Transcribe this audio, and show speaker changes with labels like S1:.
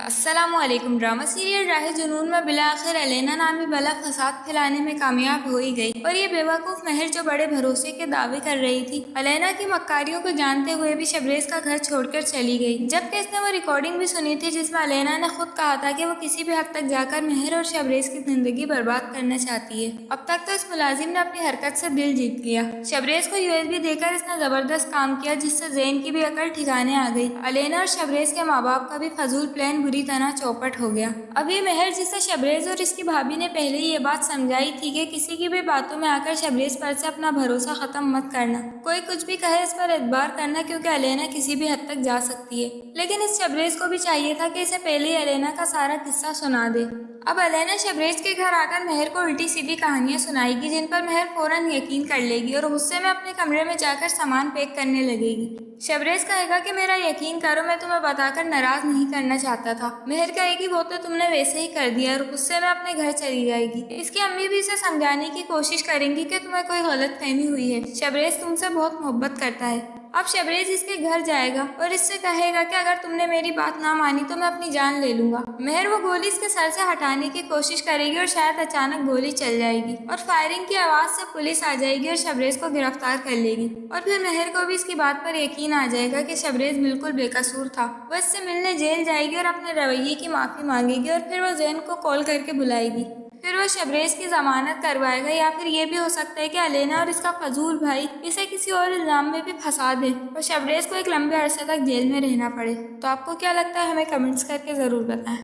S1: السلام علیکم۔ Drama serial راہ جنون میں بالآخر الینا نامی بلا فساد پھیلانے میں کامیاب ہو ہی گئی اور یہ بیوقوف مہر جو بڑے بھروسے کے دعوے کر رہی تھی، الینا کی مکاریوں کو جانتے ہوئے بھی شبریز کا گھر چھوڑ کر چلی گئی، جبکہ اس نے وہ ریکارڈنگ بھی سنی تھی جس میں الینا نے خود کہا تھا کہ وہ کسی بھی حد تک جا کر مہر اور شبریز کی زندگی برباد کرنا چاہتی ہے۔ اب تک تو اس ملازم نے اپنی حرکت سے دل جیت لیا۔ شبریز کو USB دے کر اس نے زبردست کام کیا جس سے زین کی بھی عقل ٹھکانے آ گئی۔ الینا اور شبریز کے ماں باپ کا بھی فضول پلان بری طرح چوپٹ ہو گیا۔ اب یہ مہر جسے شبریز اور اس کی بھابھی نے پہلے ہی یہ بات سمجھائی تھی کہ کسی کی بھی باتوں میں آ کر شبریز پر سے اپنا بھروسہ ختم مت کرنا، کوئی کچھ بھی کہے اس پر اعتبار کرنا کیونکہ الینا کسی بھی حد تک جا سکتی ہے، لیکن اس شبریز کو بھی چاہیے تھا کہ اسے پہلے ہی الینا کا سارا قصہ سنا دے۔ اب الینا شبریز کے گھر آ کر مہر کو الٹی سیدھی کہانیاں سنائے گی جن پر مہر فوراً یقین کر لے گی اور غصے میں اپنے کمرے میں جا کر سامان پیک کرنے لگے گی۔ شبریز کہے گا کہ میرا یقین کرو، میں تمہیں بتا کر ناراض نہیں کرنا چاہتا تھا۔ مہر کہے گی وہ تو تم نے ویسے ہی کر دیا اور غصے میں اپنے گھر چلی جائے گی۔ اس کی امی بھی اسے سمجھانے کی کوشش کریں گی کہ تمہیں کوئی غلط فہمی ہوئی ہے، شبریز تم سے بہت محبت کرتا ہے۔ اب شبریز اس کے گھر جائے گا اور اس سے کہے گا کہ اگر تم نے میری بات نہ مانی تو میں اپنی جان لے لوں گا۔ مہر وہ گولی اس کے سر سے ہٹانے کی کوشش کرے گی اور شاید اچانک گولی چل جائے گی اور فائرنگ کی آواز سے پولیس آ جائے گی اور شبریز کو گرفتار کر لے گی، اور پھر مہر کو بھی اس کی بات پر یقین آ جائے گا کہ شبریز بالکل بے قصور تھا۔ وہ اس سے ملنے جیل جائے گی اور اپنے رویے کی معافی مانگے گی، اور پھر وہ زین کو کال کر کے بلائے گی۔ پھر وہ شبریز کی ضمانت کروائے گا، یا پھر یہ بھی ہو سکتا ہے کہ الینا اور اس کا فضول بھائی اسے کسی اور الزام میں بھی پھنسا دے اور شبریز کو ایک لمبے عرصے تک جیل میں رہنا پڑے۔ تو آپ کو کیا لگتا ہے؟ ہمیں کمنٹس کر کے ضرور بتائیں۔